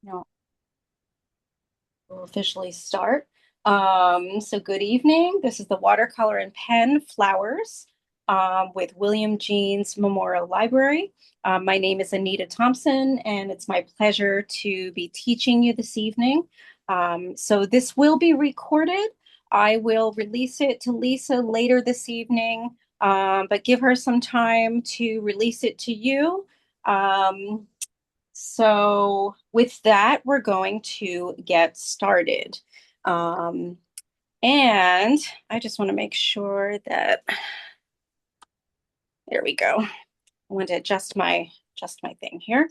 No, we'll officially start. So good evening. This is the Watercolor and Pen Flowers with William Jeans Memorial Library. My name is Anita Thompson, and it's my pleasure to be teaching you this evening. So this will be recorded. I will release it to Lisa later this evening, but give her some time to release it to you. So with that, we're going to get started. Um, and I just want to make sure that there we go. I want to adjust my thing here.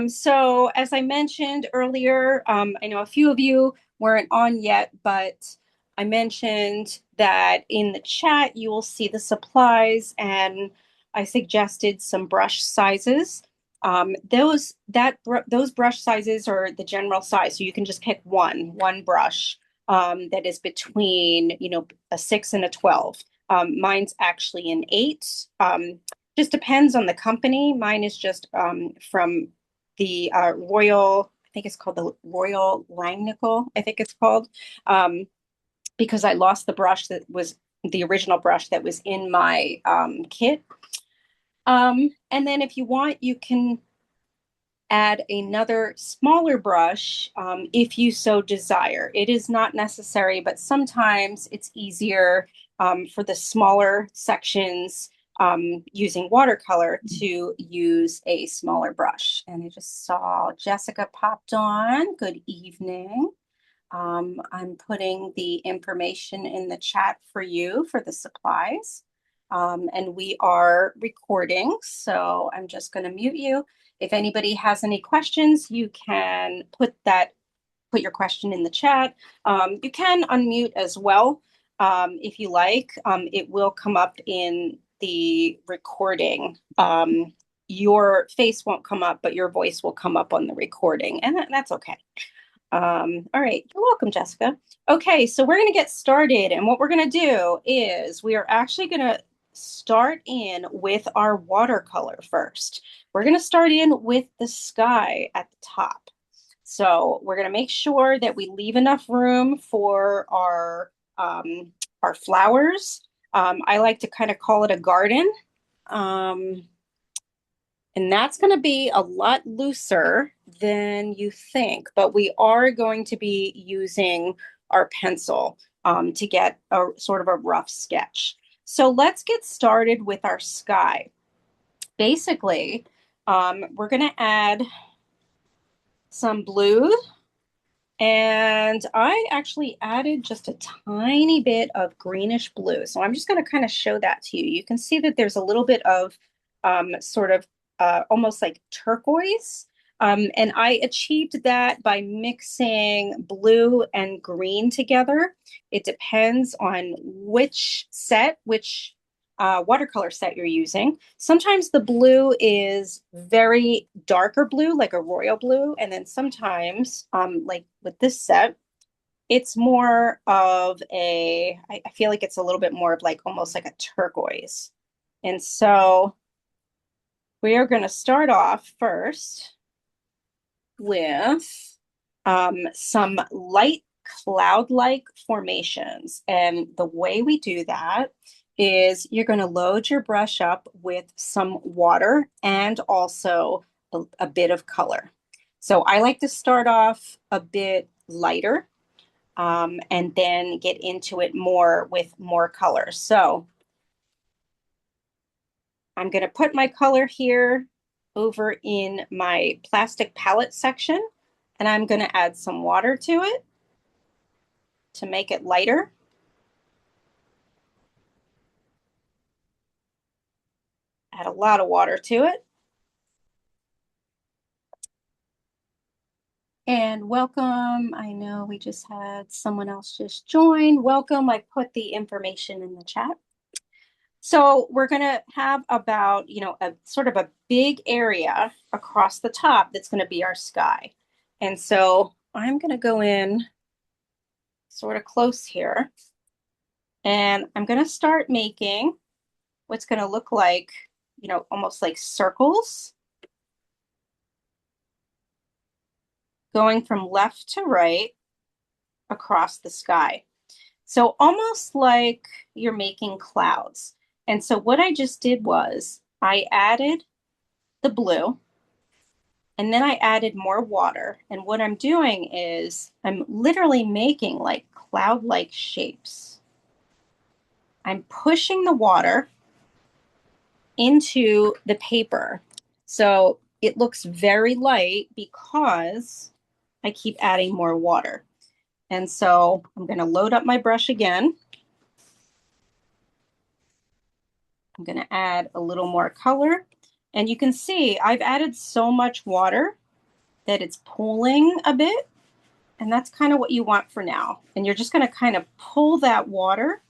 So as I mentioned earlier, I know a few of you weren't on yet, but I mentioned that in the chat you will see the supplies, and I suggested some brush sizes. Those brush sizes are the general size, so you can just pick one brush that is between a 6 and a 12. Mine's actually an 8. Just depends on the company. Mine is just from the Royal, I think it's called the Royal Langnickel, I think it's called, because I lost the brush that was the original brush that was in my kit. And then if you want, you can add another smaller brush if you so desire. It is not necessary, but sometimes it's easier for the smaller sections using watercolor to use a smaller brush. And I just saw Jessica popped on. Good evening. I'm putting the information in the chat for you for the supplies. And we are recording, so I'm just going to mute you. If anybody has any questions, you can put your question in the chat. You can unmute as well if you like. It will come up in the recording. Your face won't come up, but your voice will come up on the recording, and that's okay. All right, you're welcome, Jessica. Okay, so we're going to get started, and what we're going to do is we are actually going to start in with our watercolor first. We're going to start in with the sky at the top. So we're going to make sure that we leave enough room for our flowers. I like to kind of call it a garden. And that's going to be a lot looser than you think, but we are going to be using our pencil to get a sort of a rough sketch. So let's get started with our sky. Basically, we're going to add some blue, and I actually added just a tiny bit of greenish blue. So I'm just going to kind of show that to you. You can see that there's a little bit of sort of almost like turquoise. And I achieved that by mixing blue and green together. It depends on which watercolor set you're using. Sometimes the blue is very darker blue, like a royal blue. And then sometimes, like with this set, it's more of I feel like it's a little bit more of like almost like a turquoise. And so we are going to start off first with some light cloud-like formations. And the way we do that is you're going to load your brush up with some water and also a bit of color. So I like to start off a bit lighter and then get into it more with more color. So I'm going to put my color here over in my plastic palette section, and I'm going to add some water to it to make it lighter. Add a lot of water to it. And welcome. I know we just had someone else just join. Welcome. I put the information in the chat. So we're going to have about, a sort of a big area across the top that's going to be our sky. And so I'm going to go in sort of close here. And I'm going to start making what's going to look like, almost like circles. going from left to right across the sky. So almost like you're making clouds. And so what I just did was I added the blue and then I added more water. And what I'm doing is I'm literally making like cloud-like shapes. I'm pushing the water into the paper. So it looks very light because I keep adding more water. And so I'm going to load up my brush again. I'm going to add a little more color. And you can see I've added so much water that it's pooling a bit. And that's kind of what you want for now. And you're just going to kind of pull that water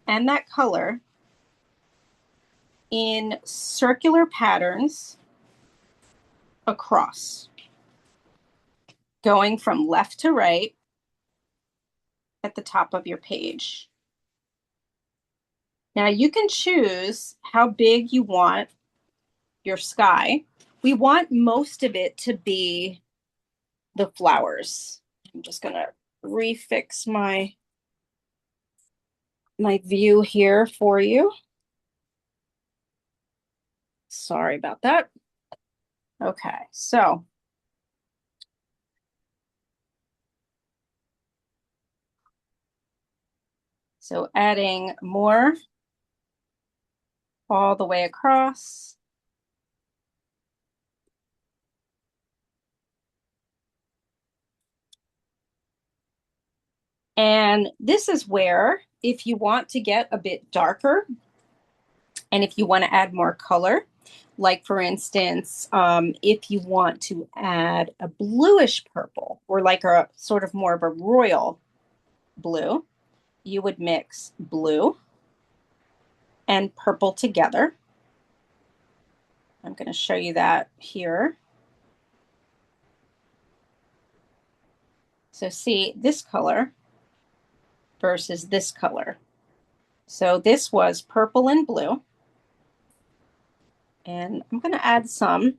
and that color in circular patterns across, going from left to right at the top of your page. Now you can choose how big you want your sky. We want most of it to be the flowers. I'm just gonna refix my view here for you. Sorry about that. Okay, so adding more all the way across. And this is where, if you want to get a bit darker, and if you want to add more color, like for instance, if you want to add a bluish purple or like a sort of more of a royal blue, you would mix blue and purple together. I'm going to show you that here. So see this color versus this color. So this was purple and blue. And I'm going to add some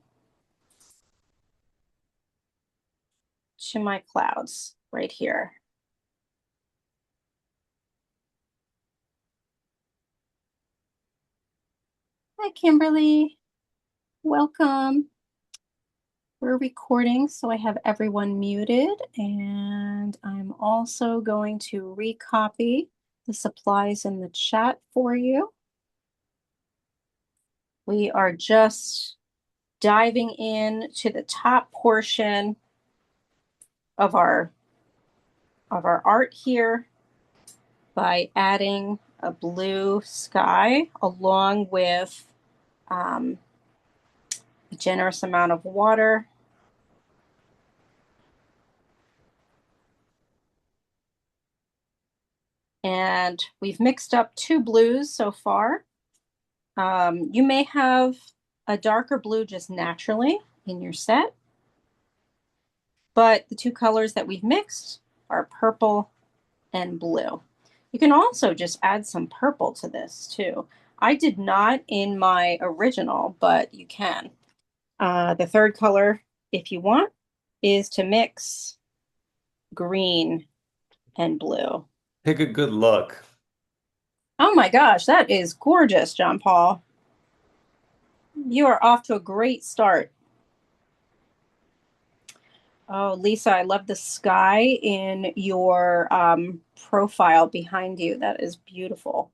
to my clouds right here. Hi, Kimberly. Welcome. We're recording, so I have everyone muted, and I'm also going to recopy the supplies in the chat for you. We are just diving in to the top portion of our art here by adding a blue sky along with a generous amount of water. And we've mixed up 2 blues so far. You may have a darker blue just naturally in your set, but the 2 colors that we've mixed are purple and blue. You can also just add some purple to this too. I did not in my original, but you can. The 3rd color, if you want, is to mix green and blue. Take a good look. Oh my gosh, that is gorgeous, John Paul. You are off to a great start. Oh, Lisa, I love the sky in your profile behind you. That is beautiful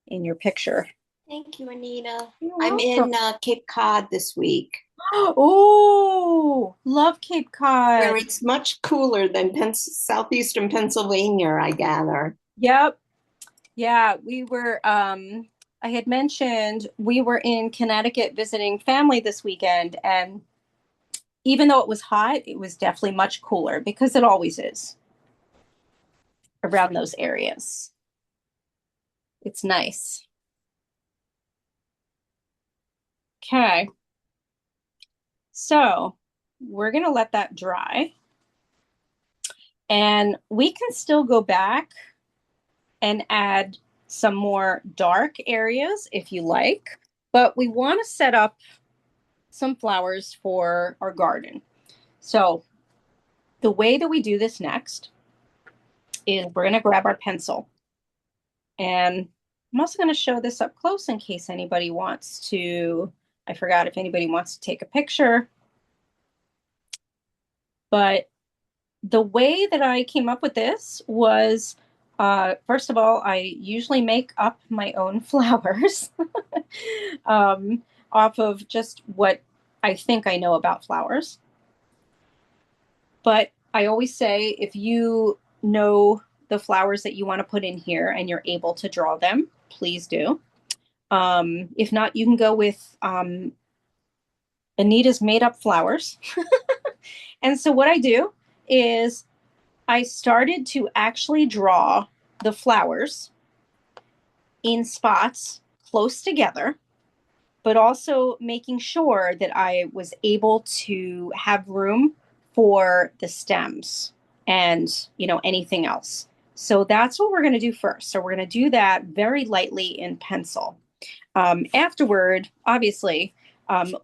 in your picture. Thank you, Anita. You're I'm welcome. in Cape Cod this week, Oh, love Cape where Cod. it's much cooler than southeastern Pennsylvania, I gather. Yep. Yeah, we were I had mentioned we were in Connecticut visiting family this weekend, and even though it was hot, it was definitely much cooler because it always is around those areas. It's nice. Okay. So we're going to let that dry. And we can still go back and add some more dark areas if you like, but we want to set up some flowers for our garden. So The way that we do this next is we're going to grab our pencil, and I'm also going to show this up close in case anybody wants to. I forgot if anybody wants to take a picture, but the way that I came up with this was first of all, I usually make up my own flowers um, off of just what I think I know about flowers. But I always say if you know the flowers that you want to put in here and you're able to draw them, please do. If not, you can go with Anita's made up flowers. And so what I do is I started to actually draw the flowers in spots close together, but also making sure that I was able to have room for the stems and, anything else. So that's what we're going to do first. So we're going to do that very lightly in pencil. Afterward, obviously,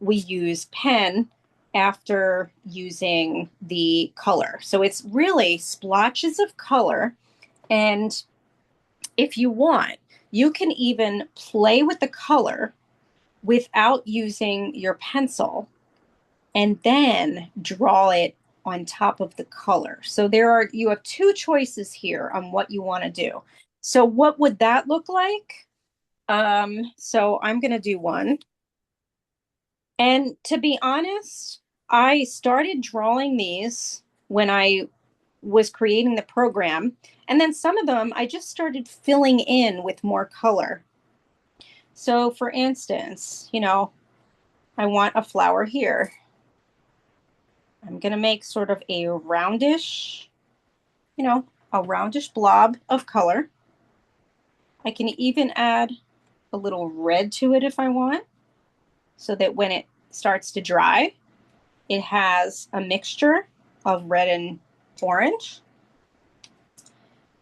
we use pen after using the color. So it's really splotches of color. And if you want, you can even play with the color without using your pencil and then draw it on top of the color. So you have two choices here on what you want to do. So what would that look like? So I'm going to do one. And to be honest, I started drawing these when I was creating the program. And then some of them I just started filling in with more color. So for instance, I want a flower here. I'm going to make sort of you know, a roundish blob of color. I can even add a little red to it if I want, so that when it starts to dry, it has a mixture of red and orange.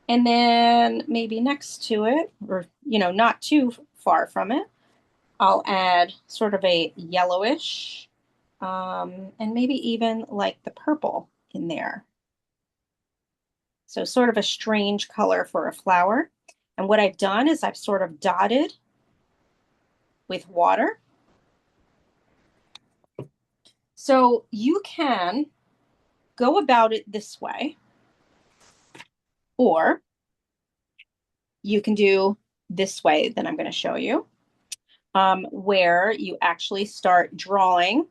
And then maybe next to it, or, not too far from it, I'll add sort of a yellowish, and maybe even like the purple in there. So sort of a strange color for a flower. And what I've done is I've sort of dotted with water. So you can go about it this way, or you can do this way that I'm going to show you, where you actually start drawing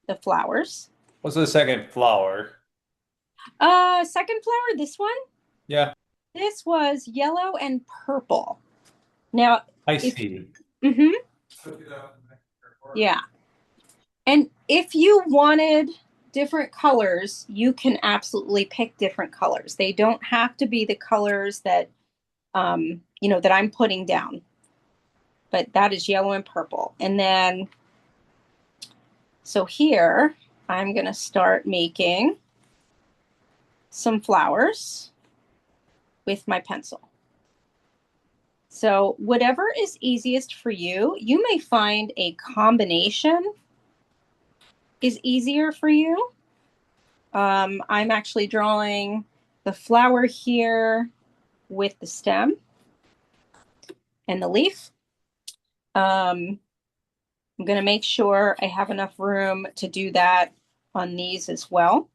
the flowers. What's the second flower? Second flower, this one, Yeah, this was yellow and purple. Now, I if, see. mhm, yeah. And if you wanted different colors, you can absolutely pick different colors. They don't have to be the colors that I'm putting down. But that is yellow and purple. And then, so here, I'm going to start making some flowers with my pencil. So whatever is easiest for you, you may find a combination is easier for you. I'm actually drawing the flower here with the stem and the leaf. I'm going to make sure I have enough room to do that on these as well.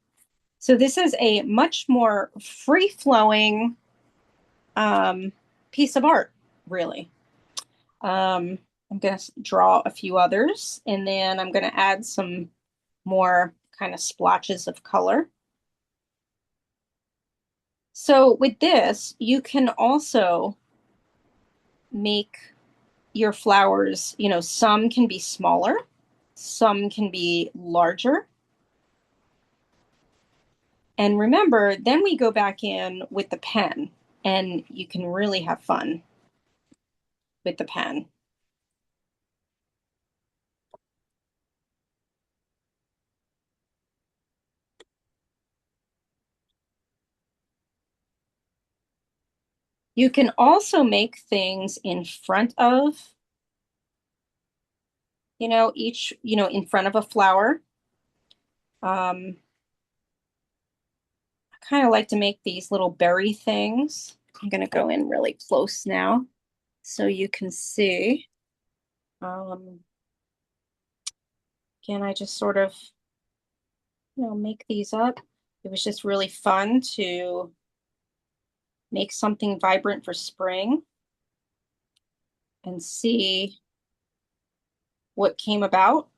So this is a much more free-flowing piece of art, really. I'm going to draw a few others, and then I'm going to add some more kind of splotches of color. So with this, you can also make your flowers, some can be smaller, some can be larger. And remember, then we go back in with the pen, and you can really have fun with the pen. You can also make things in front of, in front of a flower. Um, kind of like to make these little berry things. I'm going to go in really close now so you can see. Um, Again, I just sort of, make these up. It was just really fun to make something vibrant for spring and see what came about.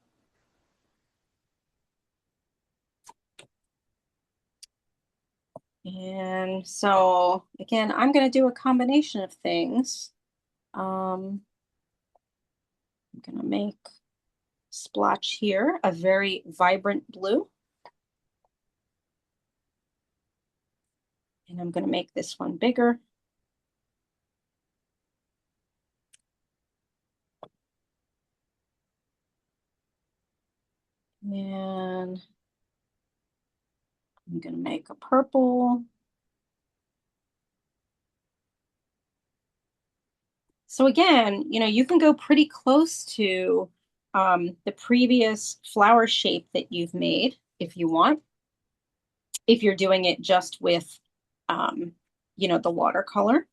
And so again, I'm going to do a combination of things. I'm going to make splotch here, a very vibrant blue. And I'm going to make this one bigger. And I'm going to make a purple. So again, you can go pretty close to the previous flower shape that you've made if you want, if you're doing it just with, the watercolor.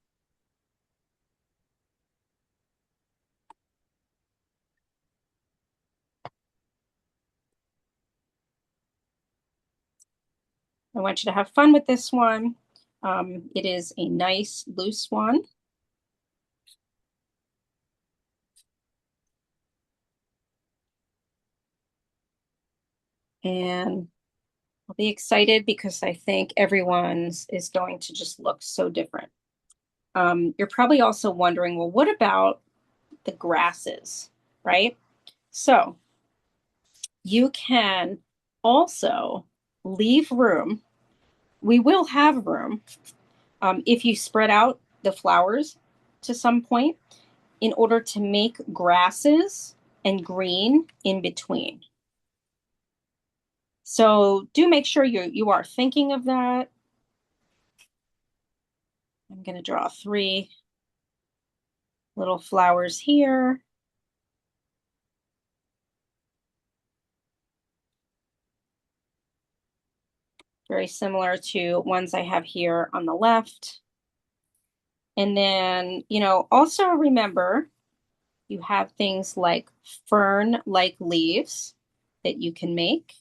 I want you to have fun with this one. It is a nice loose one. And I'll be excited because I think everyone's is going to just look so different. You're probably also wondering, well, what about the grasses, right? So you can also leave room. We will have room if you spread out the flowers to some point in order to make grasses and green in between. So do make sure you are thinking of that. I'm going to draw 3 little flowers here. Very similar to ones I have here on the left. And then, also remember you have things like fern-like leaves that you can make,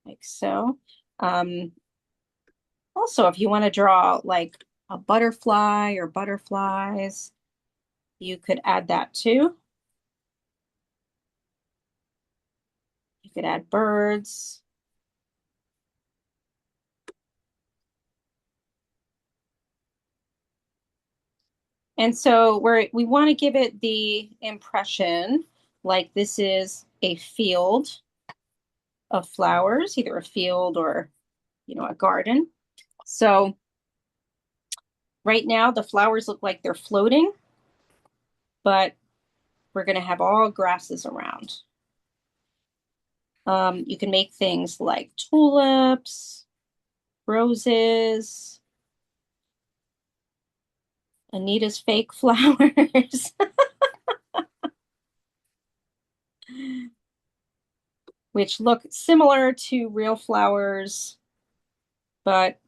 like so. Also, if you want to draw like a butterfly or butterflies, you could add that too. You could add birds. And so we want to give it the impression like this is a field of flowers, either a field or, a garden. So right now the flowers look like they're floating, but we're going to have all grasses around. You can make things like tulips, roses, Anita's fake flowers. Which look similar to real flowers, but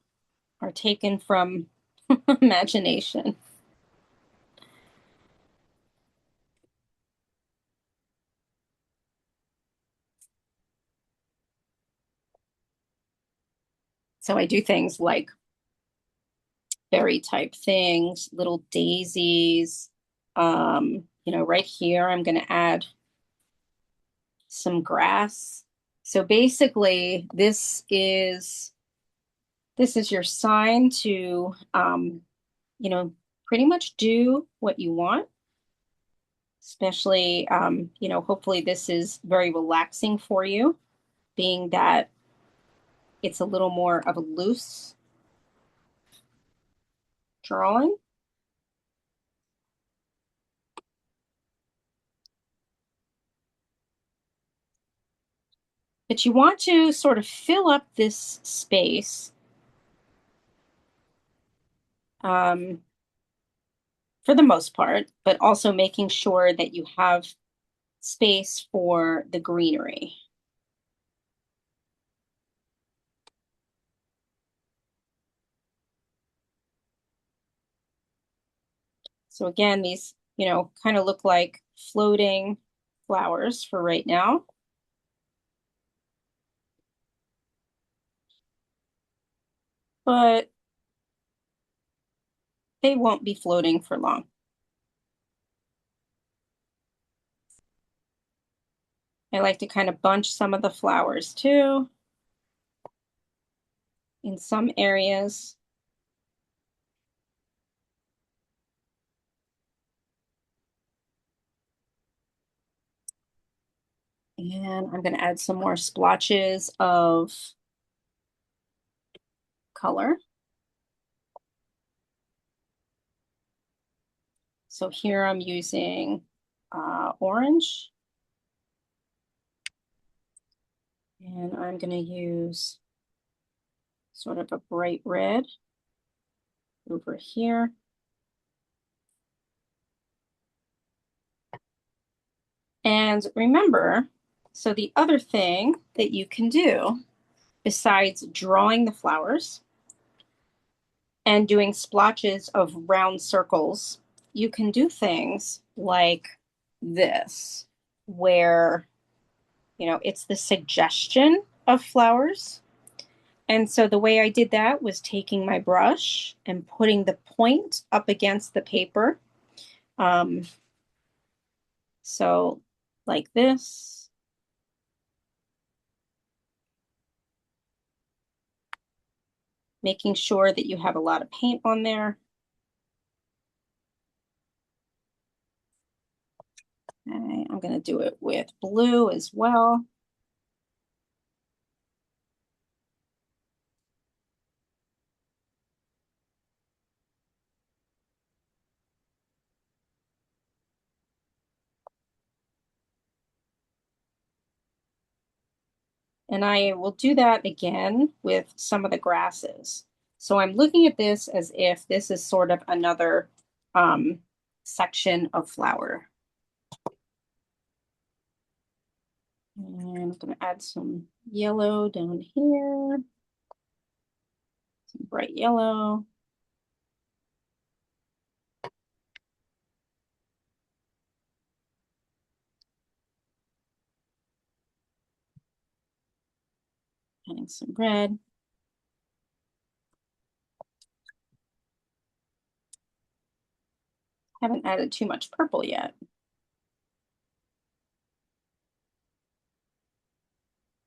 are taken from imagination. So I do things like berry type things, little daisies. Right here, I'm going to add some grass. So basically, this is your sign to, pretty much do what you want. Especially, hopefully this is very relaxing for you, being that it's a little more of a loose drawing. But you want to sort of fill up this space for the most part, but also making sure that you have space for the greenery. So again, these, kind of look like floating flowers for right now. But they won't be floating for long. I like to kind of bunch some of the flowers too in some areas. And I'm going to add some more splotches of color. So here I'm using orange. And I'm going to use sort of a bright red over here. And remember, so the other thing that you can do besides drawing the flowers and doing splotches of round circles, you can do things like this, where, it's the suggestion of flowers. And so the way I did that was taking my brush and putting the point up against the paper. Um, so like this. Making sure that you have a lot of paint on there. Okay, I'm going to do it with blue as well. And I will do that again with some of the grasses. So I'm looking at this as if this is sort of another section of flower. And I'm going to add some yellow down here, some bright yellow. Adding some red. Haven't added too much purple yet.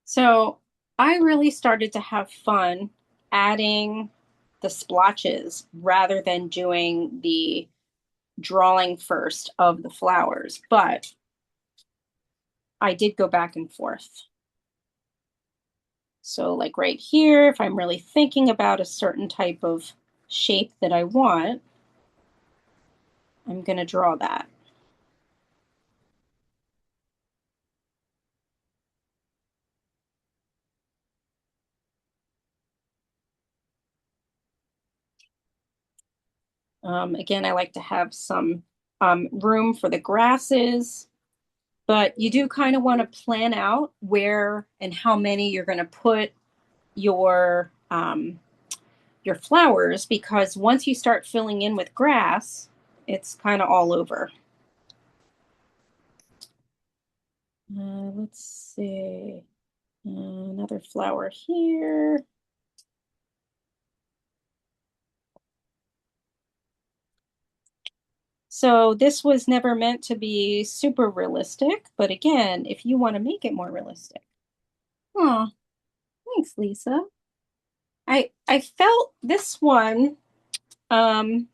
So I really started to have fun adding the splotches rather than doing the drawing first of the flowers, but I did go back and forth. So like right here, if I'm really thinking about a certain type of shape that I want, I'm going to draw that. Again, I like to have some room for the grasses, but you do kind of want to plan out where and how many you're going to put your flowers, because once you start filling in with grass, it's kind of all over. Let's see. Another flower here. So this was never meant to be super realistic, but again, if you want to make it more realistic. Oh, thanks, Lisa. I felt this one, um,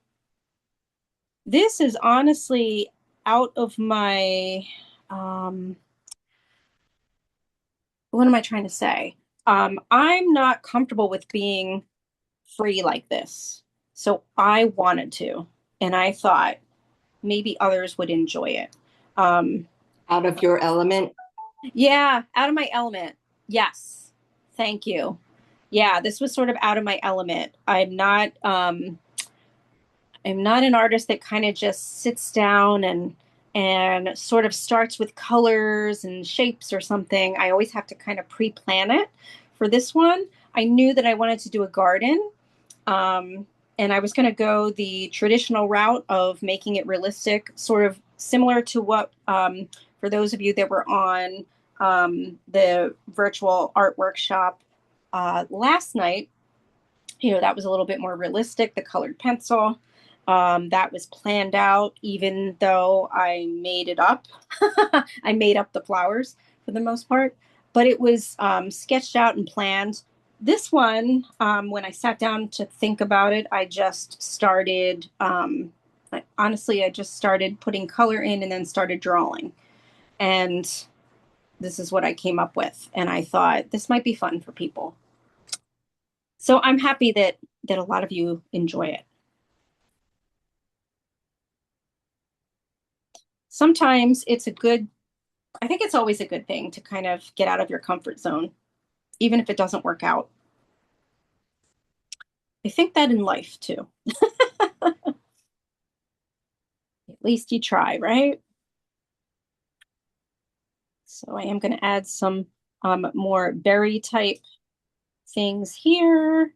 this is honestly out of my, um, what am I trying to say? I'm not comfortable with being free like this. So I wanted to, and I thought maybe others would enjoy it. Um, Out of your element. yeah, out of my element. Yes. Thank you. Yeah, this was sort of out of my element. I'm not an artist that kind of just sits down and sort of starts with colors and shapes or something. I always have to kind of pre-plan it. For this one, I knew that I wanted to do a garden. Um, And I was going to go the traditional route of making it realistic, sort of similar to what, for those of you that were on the virtual art workshop last night, that was a little bit more realistic, the colored pencil. That was planned out, even though I made it up. I made up the flowers for the most part, but it was sketched out and planned. This one, when I sat down to think about it, I just started, honestly, I just started putting color in and then started drawing. And this is what I came up with. And I thought this might be fun for people. So I'm happy that a lot of you enjoy it. Sometimes I think it's always a good thing to kind of get out of your comfort zone, even if it doesn't work out. I think that in life too. At least you try, right? So I am going to add some more berry type things here,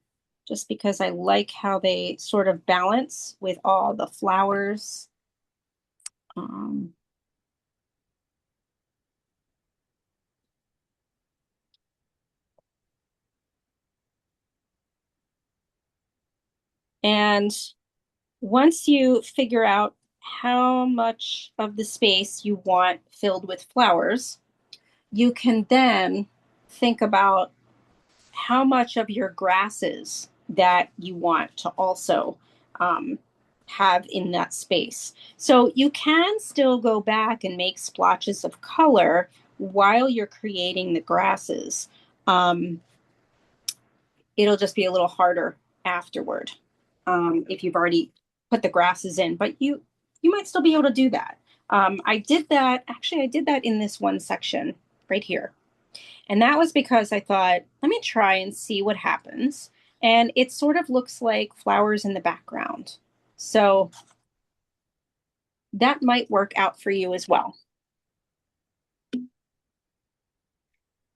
just because I like how they sort of balance with all the flowers. Um, and once you figure out how much of the space you want filled with flowers, you can then think about how much of your grasses that you want to also um, have in that space. So you can still go back and make splotches of color while you're creating the grasses. Um, it'll just be a little harder afterward if you've already put the grasses in, but you might still be able to do that. I did that, actually, I did that in this one section right here. And that was because I thought, let me try and see what happens. And it sort of looks like flowers in the background. So that might work out for you as well.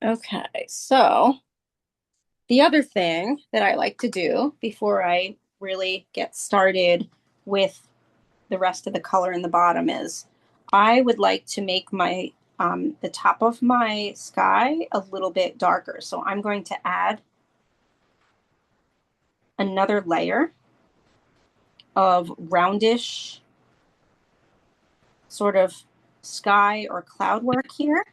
Okay, so the other thing that I like to do before I really get started with the rest of the color in the bottom is I would like to make my the top of my sky a little bit darker. So I'm going to add another layer of roundish sort of sky or cloud work here.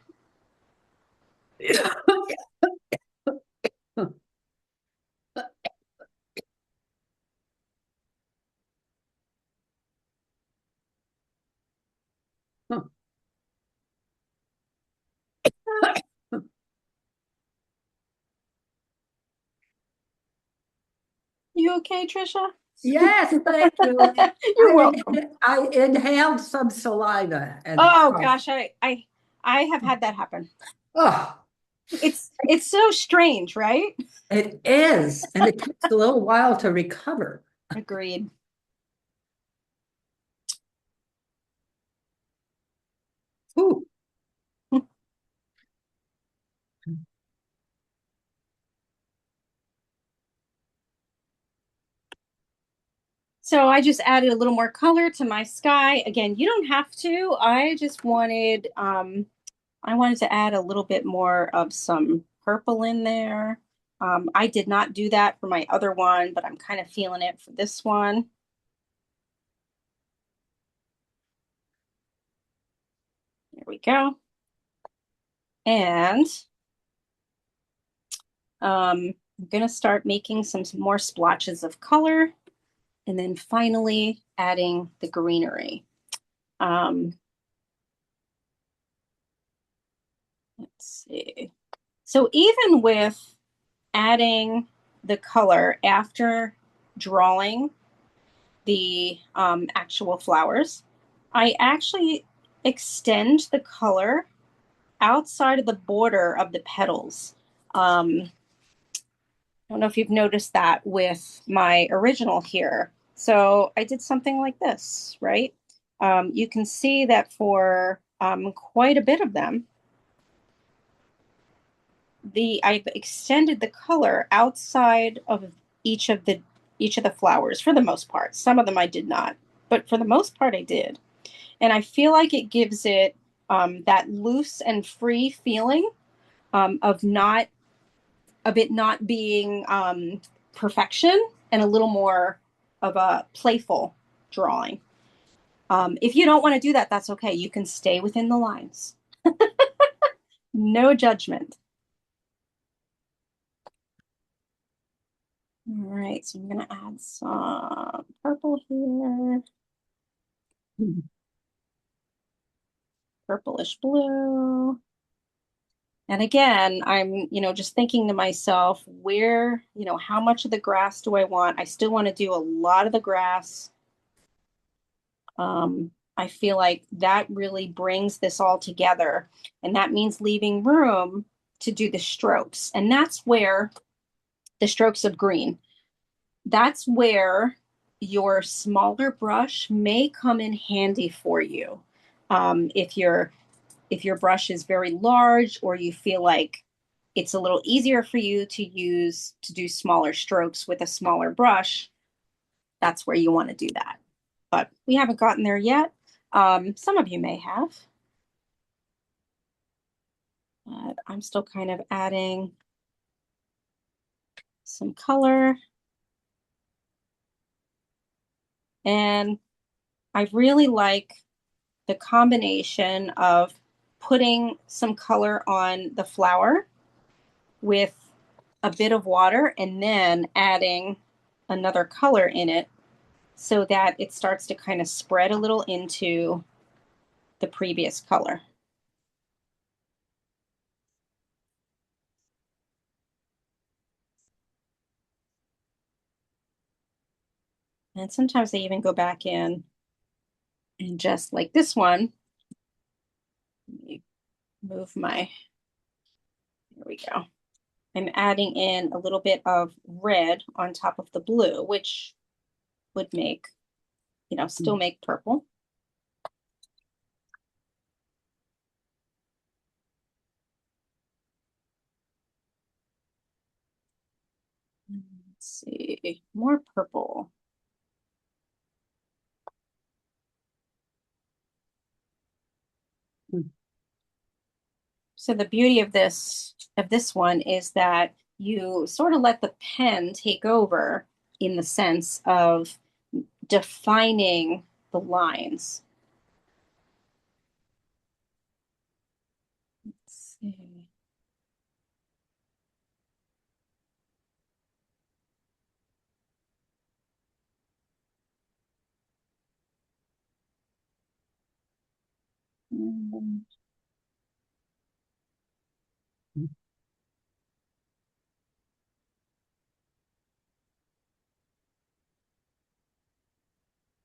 You okay, Trisha? Yes, thank you. You're welcome. I inhaled some saliva and Oh gosh, I have had that happen. oh, It's so strange, right? it is, and it takes a little while to recover. Agreed. Ooh. So I just added a little more color to my sky. Again, you don't have to. I wanted to add a little bit more of some purple in there. I did not do that for my other one, but I'm kind of feeling it for this one. There we go. And I'm going to start making some more splotches of color and then finally adding the greenery. Um, let's see. So even with adding the color after drawing the actual flowers, I actually extend the color outside of the border of the petals. I don't know if you've noticed that with my original here. So I did something like this, right? You can see that for quite a bit of them, I've extended the color outside of each of the each of the flowers for the most part. Some of them I did not, but for the most part I did. And I feel like it gives it that loose and free feeling of not of it not being perfection and a little more of a playful drawing. If you don't want to do that, that's okay. You can stay within the lines. No judgment. All right, so I'm going to add some purple here, purplish blue. And again, I'm, just thinking to myself, where, how much of the grass do I want? I still want to do a lot of the grass. I feel like that really brings this all together. And that means leaving room to do the strokes. And that's where the strokes of green, that's where your smaller brush may come in handy for you. If your brush is very large or you feel like it's a little easier for you to do smaller strokes with a smaller brush, that's where you want to do that. But we haven't gotten there yet. Some of you may have. But I'm still kind of adding some color. And I really like the combination of putting some color on the flower with a bit of water and then adding another color in it so that it starts to kind of spread a little into the previous color. And sometimes I even go back in and just like this one, let me move my, here we go. I'm adding in a little bit of red on top of the blue, which would make, still make purple. Let's see, more purple. So the beauty of this one is that you sort of let the pen take over in the sense of defining the lines. Let's see.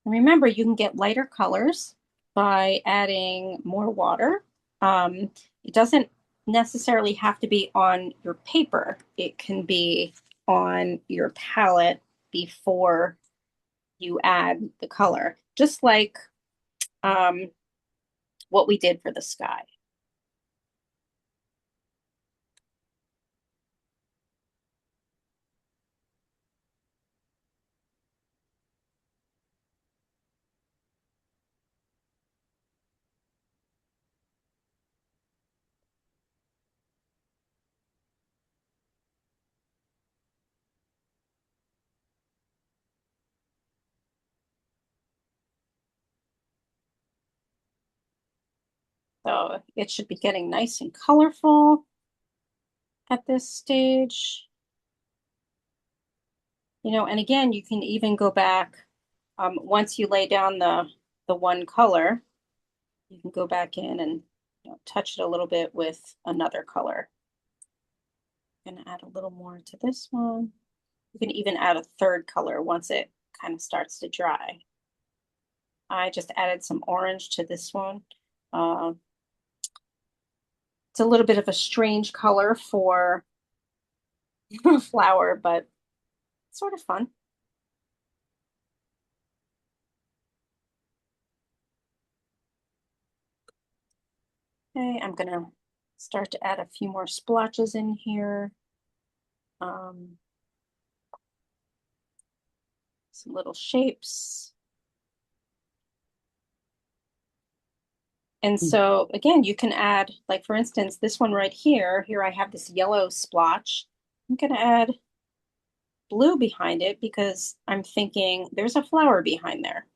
Remember, you can get lighter colors by adding more water. It doesn't necessarily have to be on your paper. It can be on your palette before you add the color, just like um, what we did for the sky. So it should be getting nice and colorful at this stage. And again, you can even go back once you lay down the one color, you can go back in and touch it a little bit with another color. I'm gonna add a little more to this one. You can even add a third color once it kind of starts to dry. I just added some orange to this one. Uh, it's a little bit of a strange color for a flower, but it's sort of fun. Okay, I'm gonna start to add a few more splotches in here. some little shapes. And so again, you can add, like for instance, this one right here, I have this yellow splotch. I'm gonna add blue behind it because I'm thinking there's a flower behind there.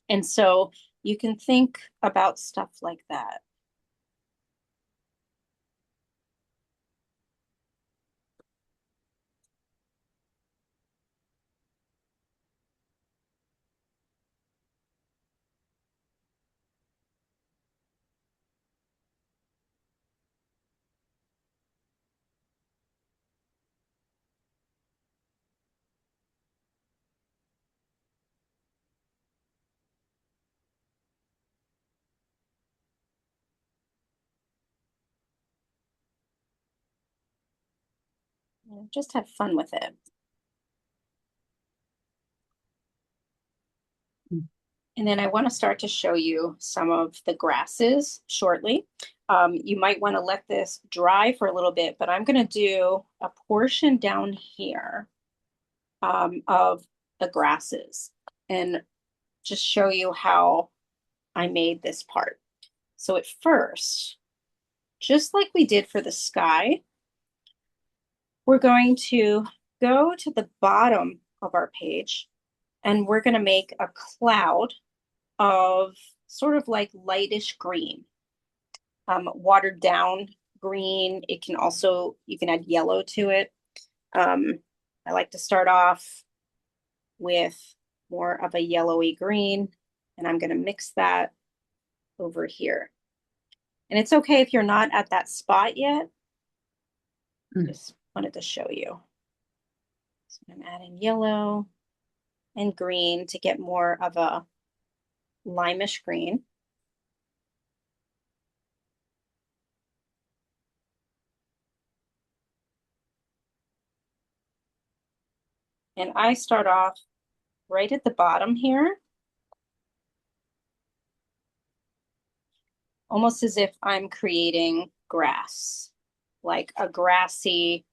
And so you can think about stuff like that. Just have fun with it. And then I want to start to show you some of the grasses shortly. You might want to let this dry for a little bit, but I'm going to do a portion down here of the grasses and just show you how I made this part. So at first, just like we did for the sky, we're going to go to the bottom of our page and we're going to make a cloud of sort of like lightish green, watered down green. It can also, you can add yellow to it. I like to start off with more of a yellowy green, and I'm going to mix that over here. And it's okay if you're not at that spot yet. Just wanted to show you. So I'm adding yellow and green to get more of a limeish green. And I start off right at the bottom here, almost as if I'm creating grass, like a grassy,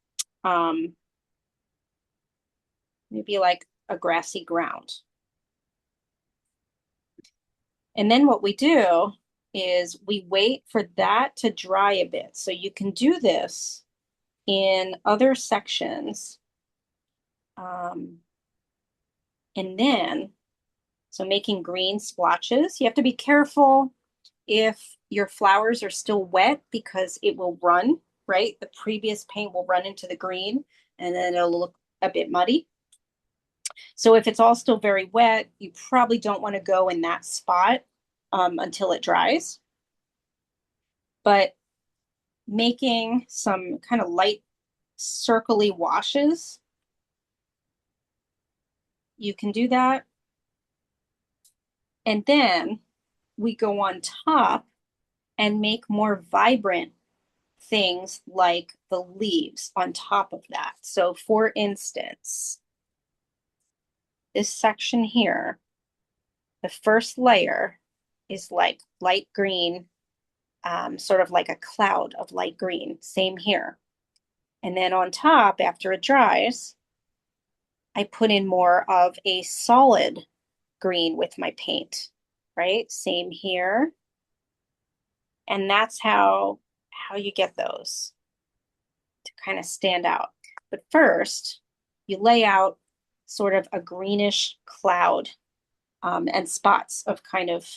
maybe like a grassy ground. And then what we do is we wait for that to dry a bit. So you can do this in other sections. And then, so making green splotches, you have to be careful if your flowers are still wet because it will run, right? The previous paint will run into the green and then it'll look a bit muddy. So if it's all still very wet, you probably don't want to go in that spot until it dries. But making some kind of light circly washes, you can do that. And then we go on top and make more vibrant things like the leaves on top of that. So for instance, this section here, the first layer is like light green, sort of like a cloud of light green. Same here. And then on top, after it dries, I put in more of a solid green with my paint, right? Same here. And that's how you get those to kind of stand out. But first, you lay out sort of a greenish cloud and spots of kind of,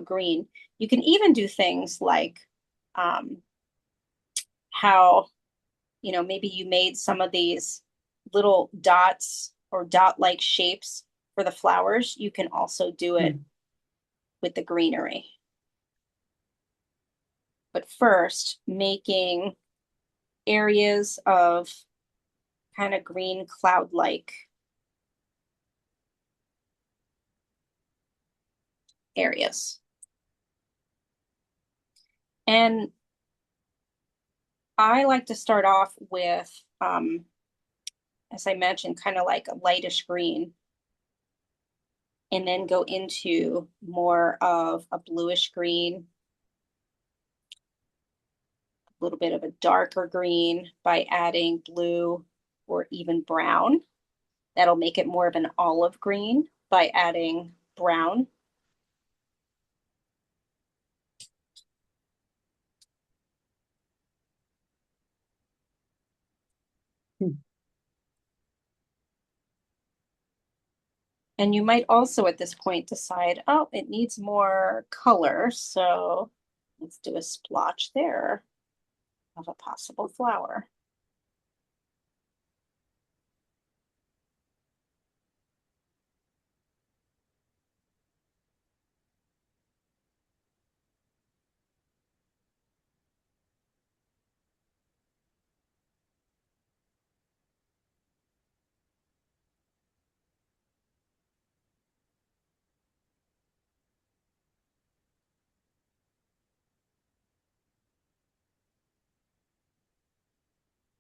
green. You can even do things like how, maybe you made some of these little dots or dot-like shapes for the flowers. You can also do it with the greenery. But first, making areas of kind of green cloud-like areas. And I like to start off with, as I mentioned, kind of like a lightish green, and then go into more of a bluish green, a little bit of a darker green by adding blue or even brown. That'll make it more of an olive green by adding brown. And you might also at this point decide, oh, it needs more color. So let's do a splotch there of a possible flower.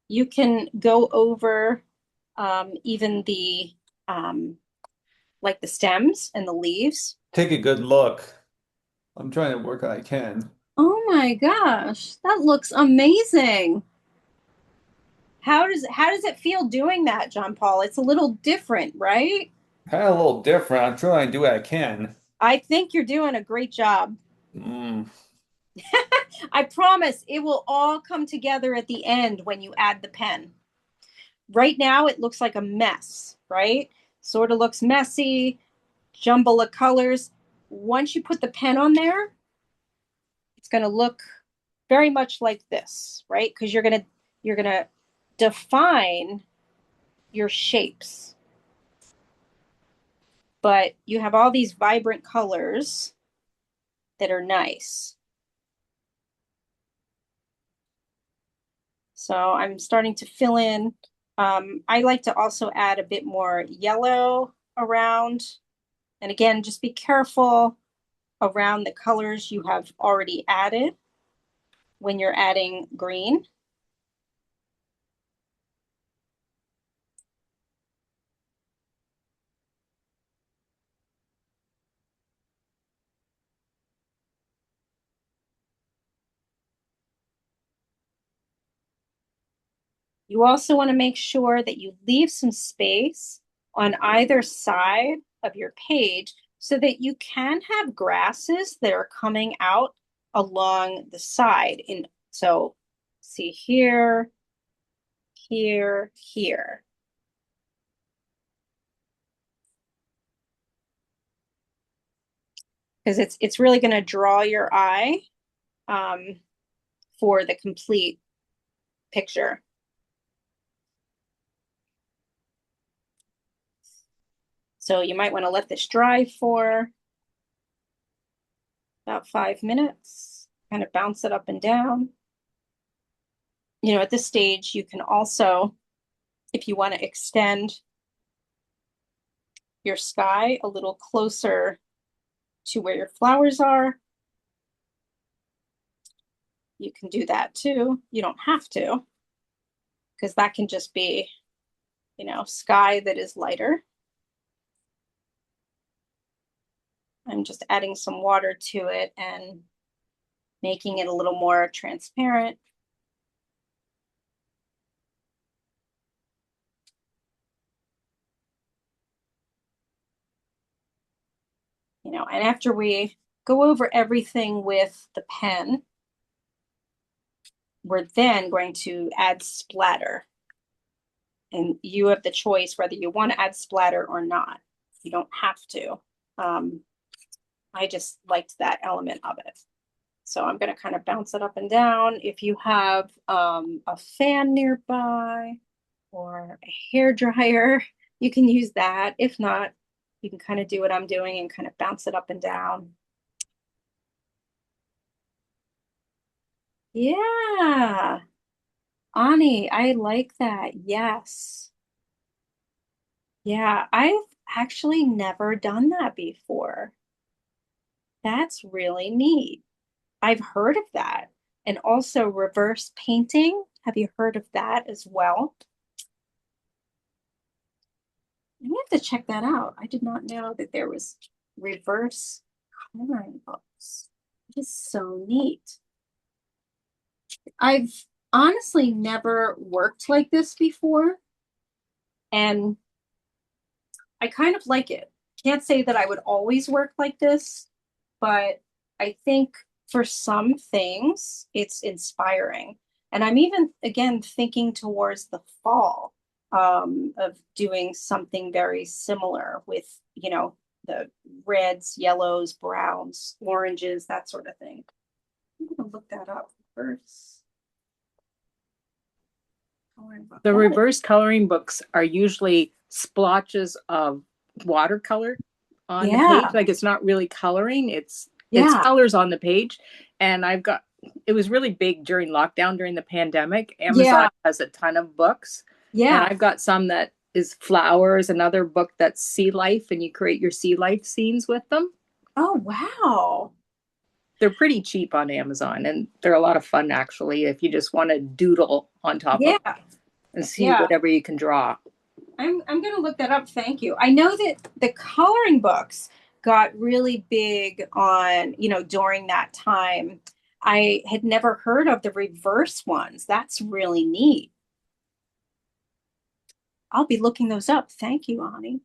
You can go over even the like the stems and the leaves. Take a good look. I'm trying to work I can. Oh my gosh, that looks amazing. How does it feel doing that, John Paul? It's a little different, right? Kind of a little different. I'm trying to do what I can. I think you're doing a great job. Mm. I promise it will all come together at the end when you add the pen. Right now, it looks like a mess, right? Sort of looks messy, jumble of colors. Once you put the pen on there, it's going to look very much like this, right? Because you're gonna define your shapes, but you have all these vibrant colors that are nice. So I'm starting to fill in. I like to also add a bit more yellow around. And again, just be careful around the colors you have already added when you're adding green. You also want to make sure that you leave some space on either side of your page so that you can have grasses that are coming out along the side. And so see here, here, here. Because it's really going to draw your eye um, for the complete picture. So you might want to let this dry for about 5 minutes, kind of bounce it up and down. You know, at this stage, you can also, if you want to extend your sky a little closer to where your flowers are, you can do that too. You don't have to, because that can just be, you know, sky that is lighter. I'm just adding some water to it and making it a little more transparent. You know, and after we go over everything with the pen, we're then going to add splatter. And you have the choice whether you want to add splatter or not. You don't have to. I just liked that element of it. So I'm going to kind of bounce it up and down. If you have a fan nearby or a hair dryer, you can use that. If not, you can kind of do what I'm doing and kind of bounce it up and down. Yeah, Ani, I like that. Yes. Yeah, I've actually never done that before. That's really neat. I've heard of that. And also reverse painting. Have you heard of that as well? I have to check that out. I did not know that there was reverse coloring books. It is so neat. I've honestly never worked like this before. And I kind of like it. Can't say that I would always work like this, but I think for some things it's inspiring. And I'm even again thinking towards the fall of doing something very similar with, the reds, yellows, browns, oranges, that sort of thing. I'm gonna look that up first. The reverse coloring books are usually splotches of watercolor on the Yeah. page. Like it's not really coloring, it's Yeah. colors on the page. And it was really big during lockdown during the pandemic. Amazon Yeah. has a ton of books. And Yeah. I've got some that is flowers, another book that's sea life, and you create your sea life scenes with them. Oh, wow. They're pretty cheap on Amazon and they're a lot of fun actually if you just want to doodle on top of Yeah. and see Yeah. whatever you can draw. I'm gonna look that up. Thank you. I know that the coloring books got really big on, during that time. I had never heard of the reverse ones. That's really neat. I'll be looking those up. Thank you, Ani.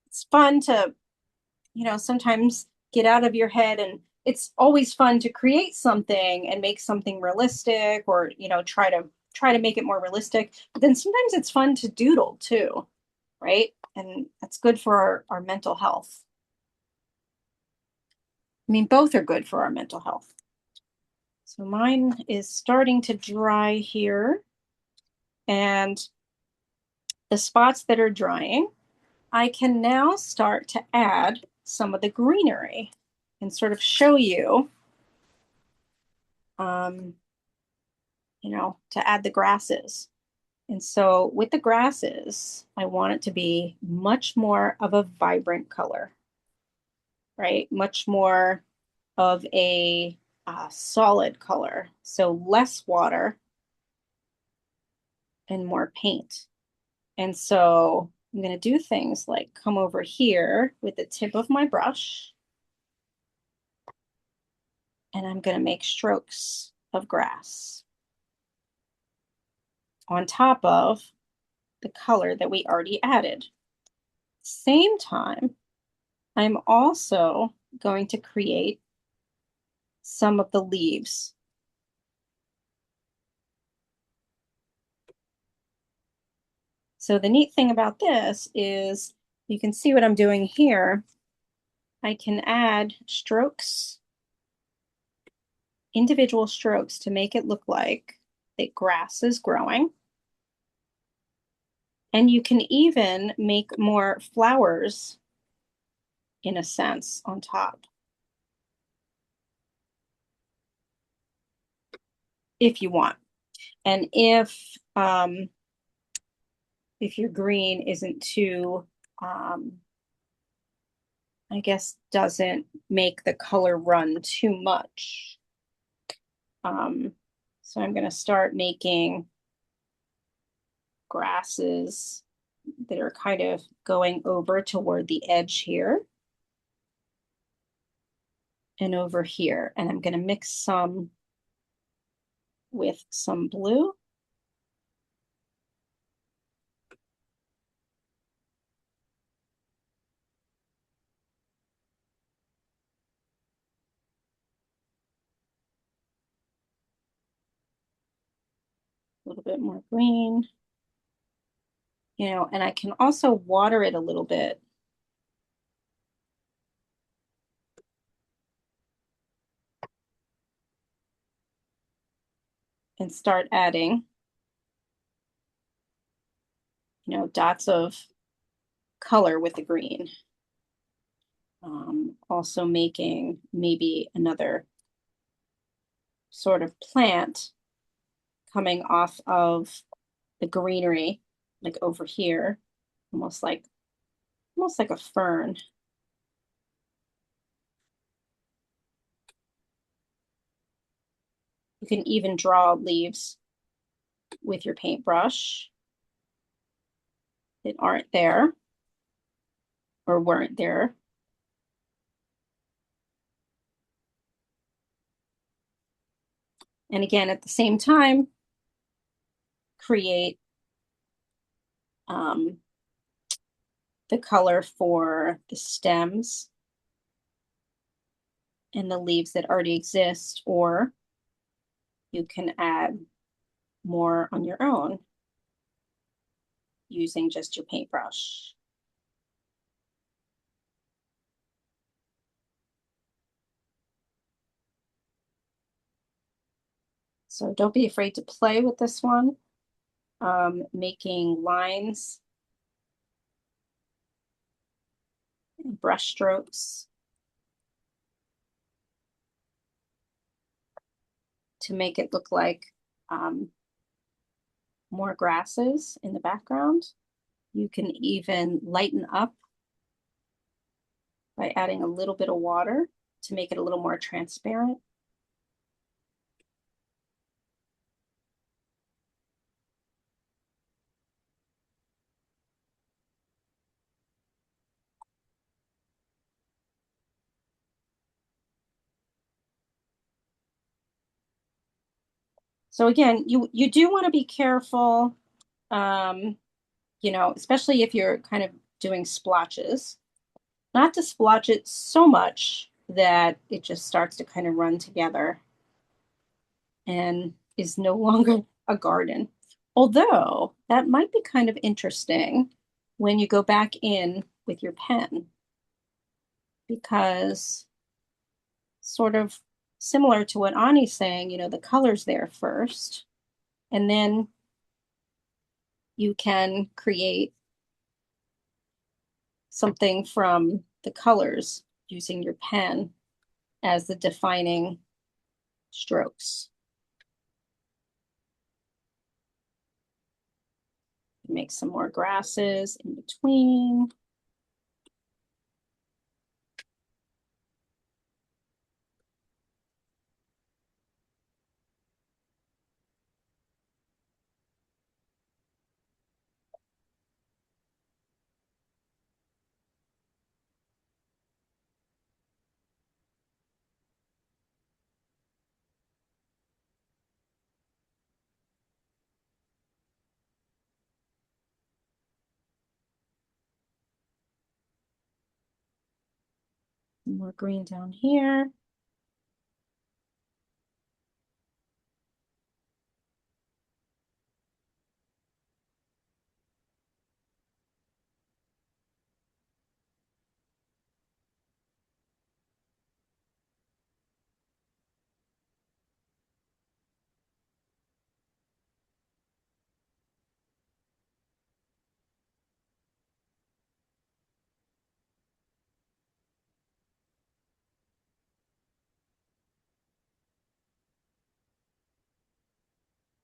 It's fun to, sometimes get out of your head, and it's always fun to create something and make something realistic, or, try to make it more realistic. But then sometimes it's fun to doodle too, right? And that's good for our mental health. I mean, both are good for our mental health. So mine is starting to dry here. And the spots that are drying, I can now start to add some of the greenery and sort of show you, um, to add the grasses. And so with the grasses, I want it to be much more of a vibrant color, right? Much more of a solid color. So less water and more paint. And so I'm going to do things like come over here with the tip of my brush, and I'm going to make strokes of grass on top of the color that we already added. Same time, I'm also going to create some of the leaves. So the neat thing about this is you can see what I'm doing here. I can add strokes, individual strokes, to make it look like the grass is growing. And you can even make more flowers, in a sense, on top, if you want. And if your green isn't too, I guess, doesn't make the color run too much. So I'm going to start making grasses that are kind of going over toward the edge here and over here. And I'm going to mix some with some blue. A little bit more green, and I can also water it a little bit. And start adding, dots of color with the green. Also making maybe another sort of plant coming off of the greenery, like over here, almost like a fern. You can even draw leaves with your paintbrush that aren't there or weren't there. And again, at the same time, create um, the color for the stems and the leaves that already exist, or you can add more on your own using just your paintbrush. So don't be afraid to play with this one, making lines and brush strokes to make it look like more grasses in the background. You can even lighten up by adding a little bit of water to make it a little more transparent. So again, you do want to be careful, um, especially if you're kind of doing splotches, not to splotch it so much that it just starts to kind of run together and is no longer a garden. Although that might be kind of interesting when you go back in with your pen, because sort of similar to what Ani's saying, the color's there first, and then you can create something from the colors using your pen as the defining strokes. Make some more grasses in between. More green down here.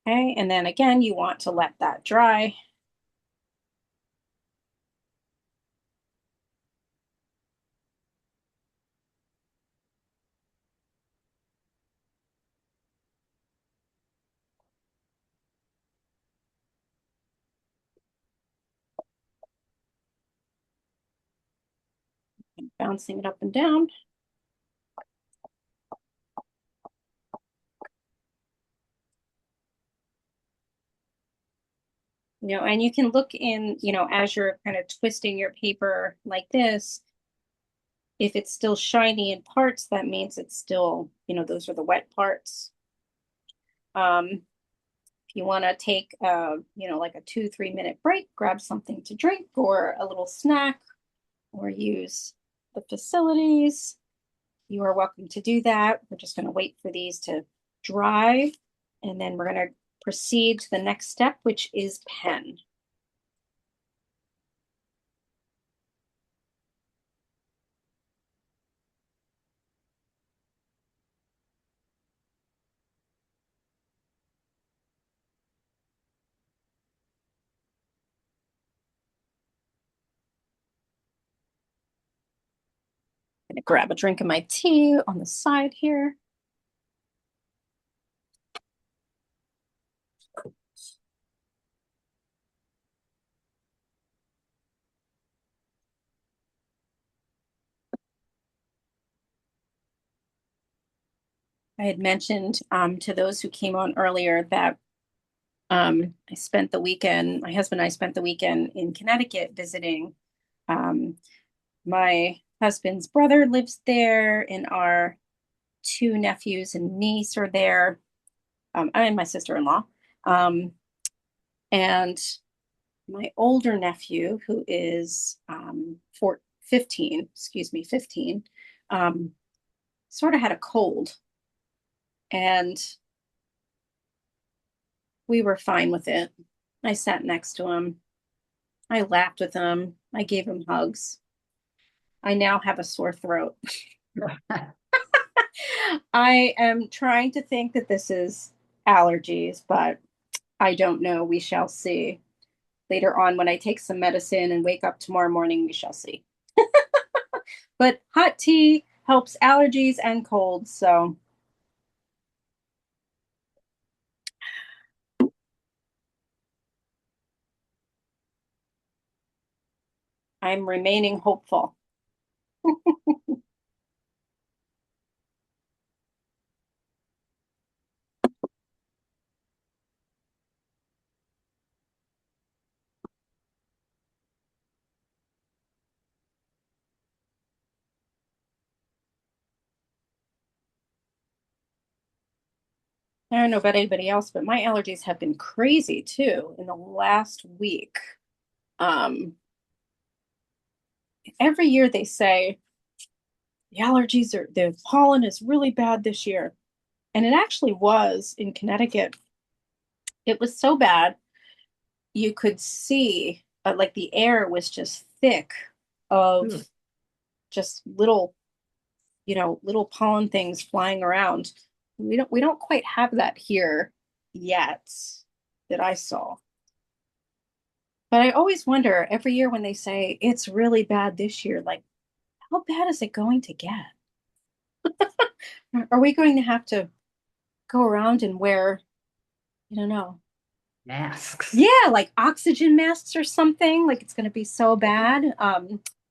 Okay, and then again, you want to let that dry. And bouncing it up and down. And you can look in, as you're kind of twisting your paper like this, if it's still shiny in parts, that means it's still, those are the wet parts. If you want to take, like a 2-3 minute break, grab something to drink or a little snack or use the facilities, you are welcome to do that. We're just going to wait for these to dry, and then we're going to proceed to the next step, which is pen. I'm going to grab a drink of my tea on the side here. I had mentioned to those who came on earlier that I spent the weekend, my husband and I spent the weekend in Connecticut visiting. Um, my husband's brother lives there, and our two nephews and niece are there. And my sister-in-law. Um, and my older nephew, who is 15, excuse me, 15, um, sort of had a cold. And we were fine with it. I sat next to him. I laughed with him. I gave him hugs. I now have a sore throat. I am trying to think that this is allergies, but I don't know. We shall see. Later on, when I take some medicine and wake up tomorrow morning, we shall see. But hot tea helps allergies and colds, so I'm remaining hopeful. I don't know about anybody else, but my allergies have been crazy too in the last week. Um, every year they say the pollen is really bad this year. And it actually was in Connecticut. It was so bad you could see like the air was just thick of Ooh. just little pollen things flying around. We don't quite have that here yet that I saw. But I always wonder every year when they say it's really bad this year, like how bad is it going to get? Are we going to have to go around and wear, I don't know, Masks. yeah, like oxygen masks or something? Like it's going to be so bad.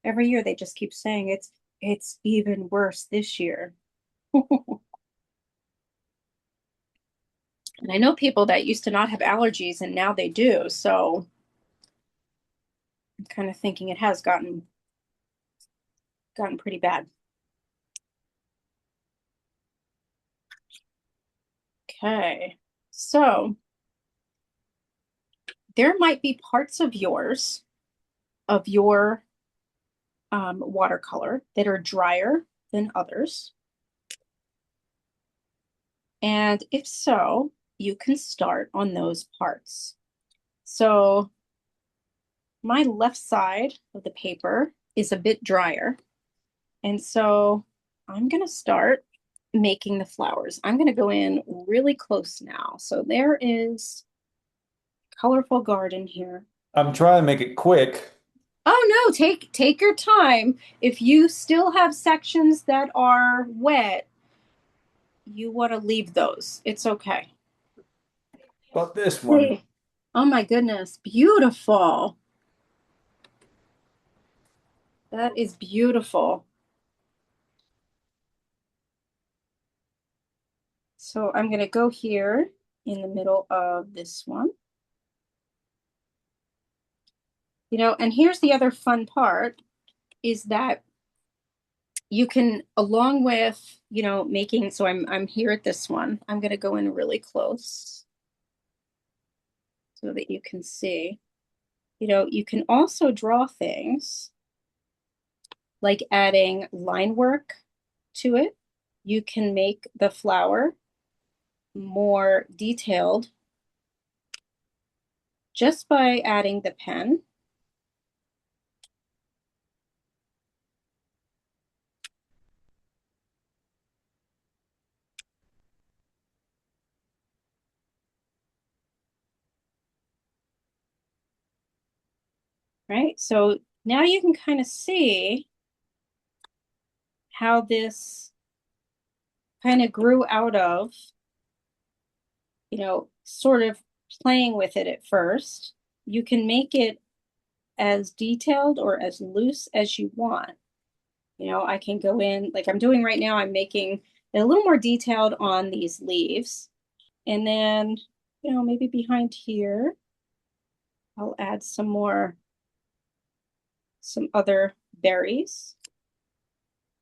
Every year they just keep saying it's even worse this year. And I know people that used to not have allergies and now they do. So I'm kind of thinking it has gotten pretty bad. Okay. So there might be parts of your watercolor that are drier than others. And if so, you can start on those parts. So my left side of the paper is a bit drier. And so I'm going to start making the flowers. I'm going to go in really close now. So there is colorful garden here. I'm trying to make it quick. Oh no, take your time. If you still have sections that are wet, you want to leave those. It's okay. But this one, Hey. Oh my goodness, beautiful. That is beautiful. So I'm going to go here in the middle of this one. And here's the other fun part is that you can, along with, making, so I'm here at this one. I'm going to go in really close so that you can see. You can also draw things like adding line work to it. You can make the flower more detailed just by adding the pen. Right? So now you can kind of see how this kind of grew out of, sort of playing with it at first. You can make it as detailed or as loose as you want. I can go in, like I'm doing right now, I'm making it a little more detailed on these leaves. And then, maybe behind here, I'll add some other berries,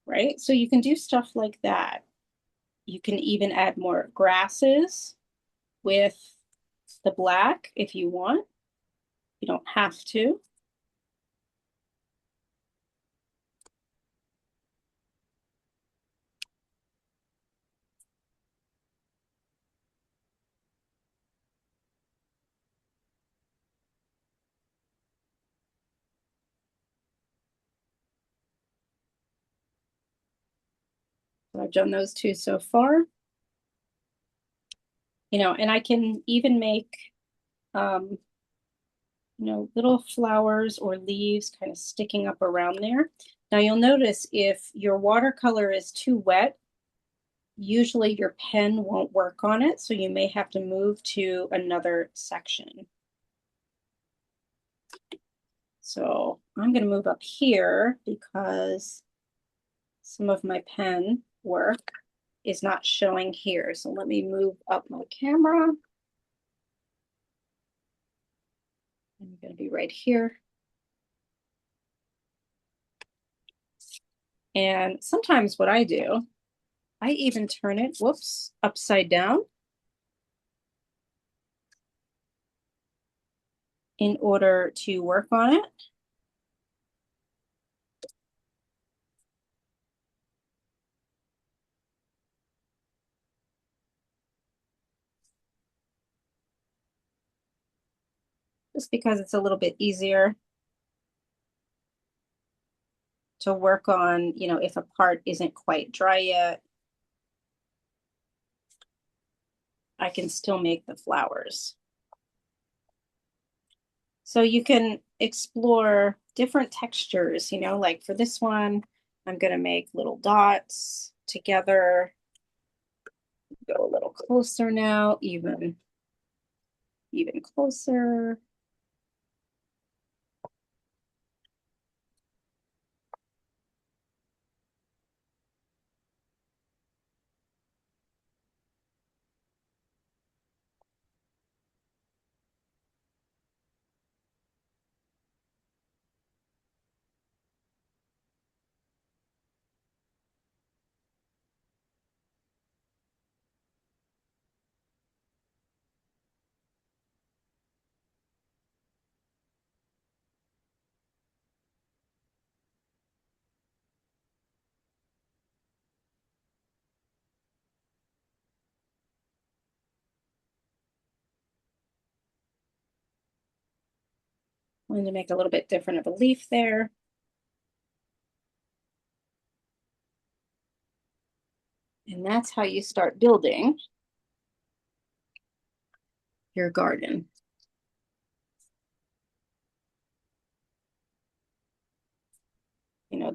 right? So you can do stuff like that. You can even add more grasses with the black if you want. You don't have to. So I've done those two so far. And I can even make, little flowers or leaves kind of sticking up around there. Now you'll notice if your watercolor is too wet, usually your pen won't work on it, so you may have to move to another section. So I'm going to move up here because some of my pen work is not showing here. So let me move up my camera. I'm going to be right here. And sometimes what I do, I even turn it, whoops, upside down in order to work on it. Just because it's a little bit easier to work on, if a part isn't quite dry yet, I can still make the flowers. So you can explore different textures, like for this one, I'm going to make little dots together. Go a little closer now, even closer. I'm going to make a little bit different of a leaf there. And that's how you start building your garden.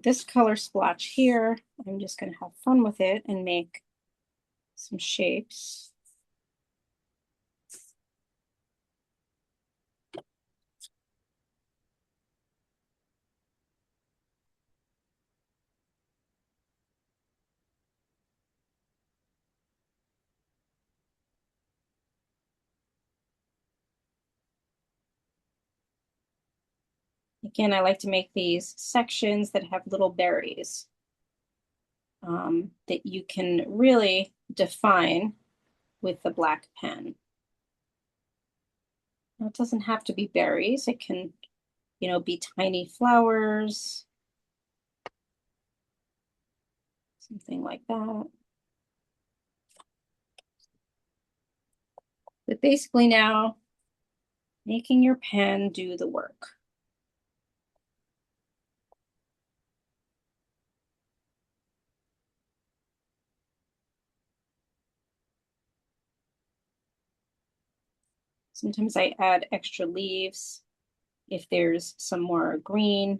This color splotch here, I'm just going to have fun with it and make some shapes. Again, I like to make these sections that have little berries that you can really define with the black pen. Now, it doesn't have to be berries. It can, be tiny flowers, something like that. But basically now, making your pen do the work. Sometimes I add extra leaves if there's some more green.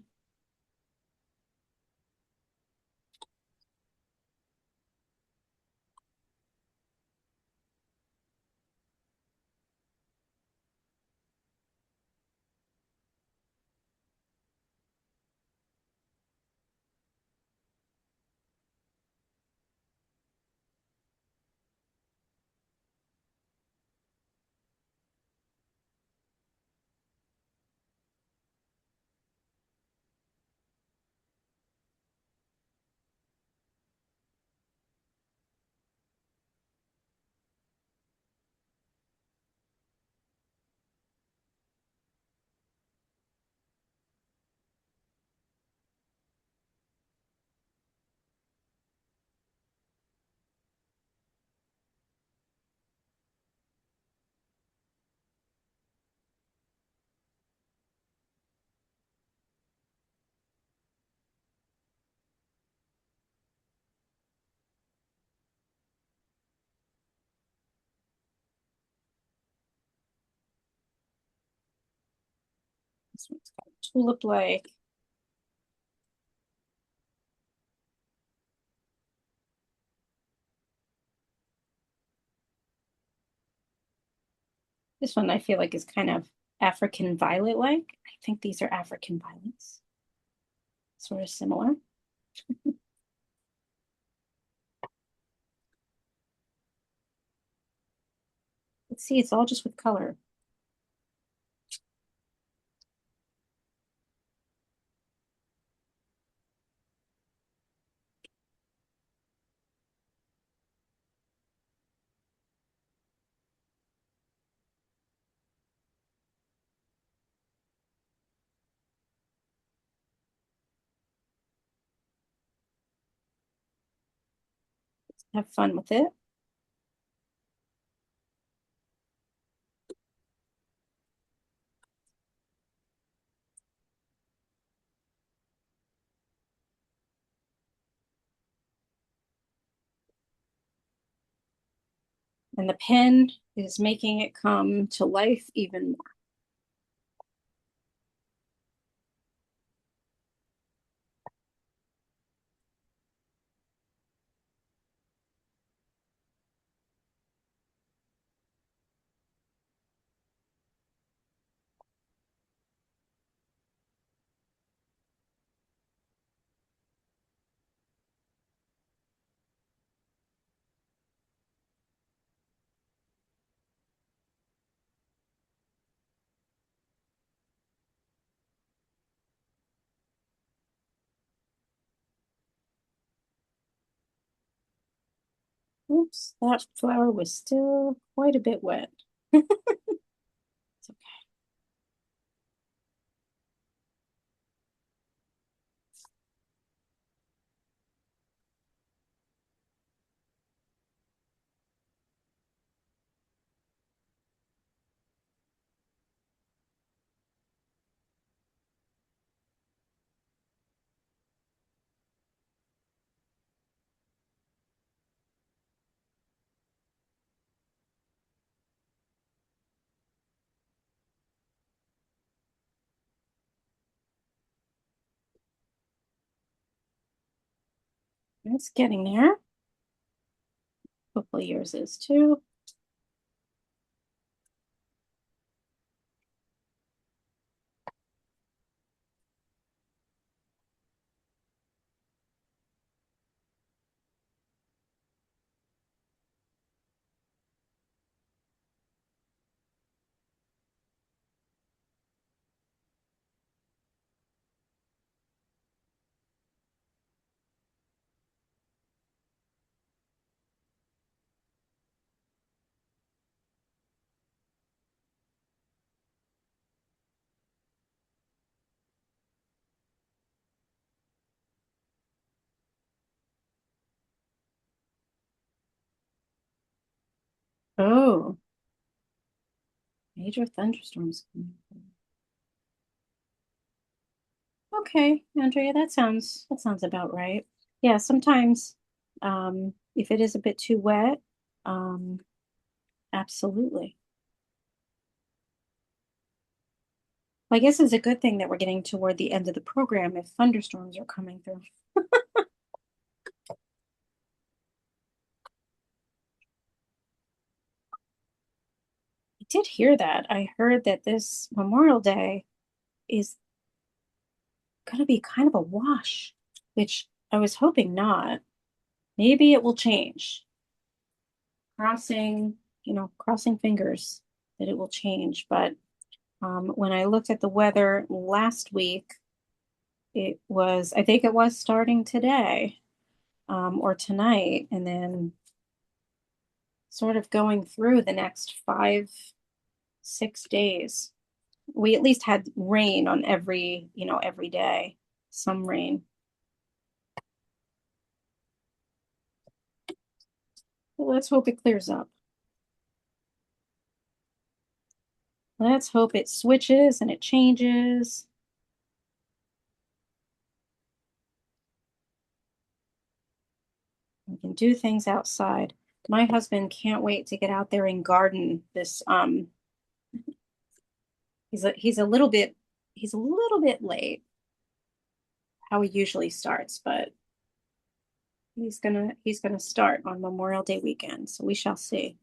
This one's got tulip-like. This one I feel like is kind of African violet-like. I think these are African violets. Sort of similar. Let's see, it's all just with color. Have fun with it. And the pen is making it come to life even more. Oops, that flower was still quite a bit wet. It's okay. It's getting there. Hopefully yours is too. Oh, major thunderstorms coming. Okay, Andrea, that sounds about right. Yeah, sometimes if it is a bit too wet, um absolutely. Well, I guess it's a good thing that we're getting toward the end of the program if thunderstorms are coming through. I did hear that. I heard that this Memorial Day is going to be kind of a wash, which I was hoping not. Maybe it will change. Crossing fingers that it will change. But when I looked at the weather last week, I think it was starting today, or tonight, and then sort of going through the next 5, 6 days. We at least had rain on every day, some rain. Well, let's hope it clears up. Let's hope it switches and it changes. We can do things outside. My husband can't wait to get out there and garden this. He's a little bit he's a little bit late, how he usually starts, but he's gonna start on Memorial Day weekend, so we shall see.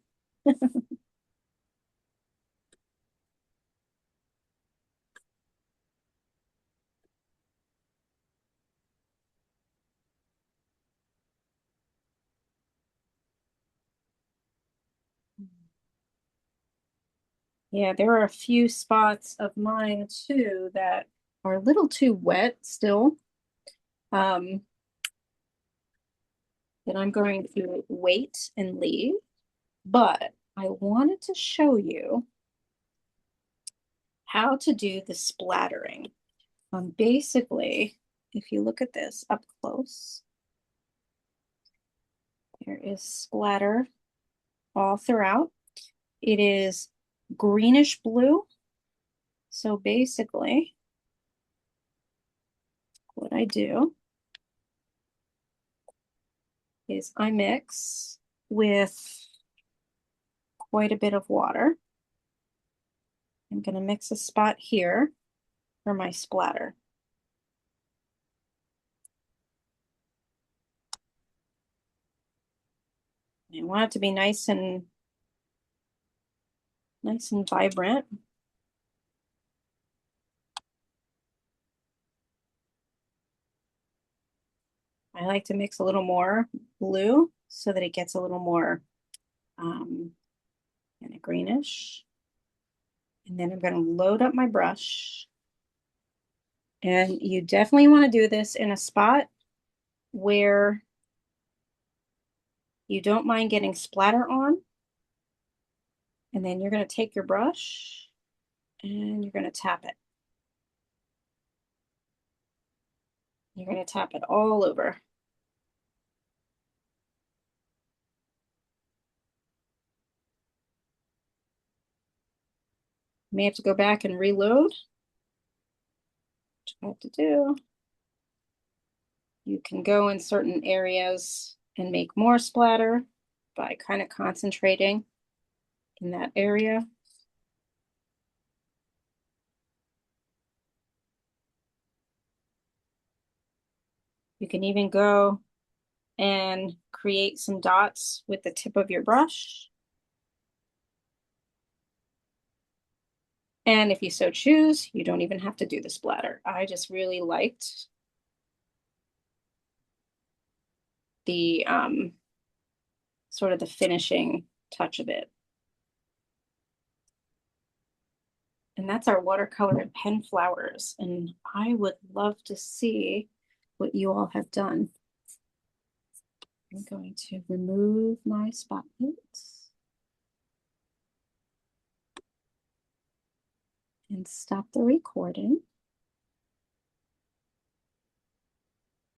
Yeah, there are a few spots of mine too that are a little too wet still. That I'm going to wait and leave, but I wanted to show you how to do the splattering. Basically, if you look at this up close, there is splatter all throughout. It is greenish blue. So basically, what I do is I mix with quite a bit of water. I'm going to mix a spot here for my splatter. I want it to be nice and vibrant. I like to mix a little more blue so that it gets a little more kind of greenish. And then I'm going to load up my brush. And you definitely want to do this in a spot where you don't mind getting splatter on. And then you're going to take your brush and you're going to tap it. You're going to tap it all over. You may have to go back and reload, which I have to do. You can go in certain areas and make more splatter by kind of concentrating in that area. You can even go and create some dots with the tip of your brush. And if you so choose, you don't even have to do the splatter. I just really liked the sort of the finishing touch of it. And that's our watercolor and pen flowers. And I would love to see what you all have done. I'm going to remove my spotlights and stop the recording.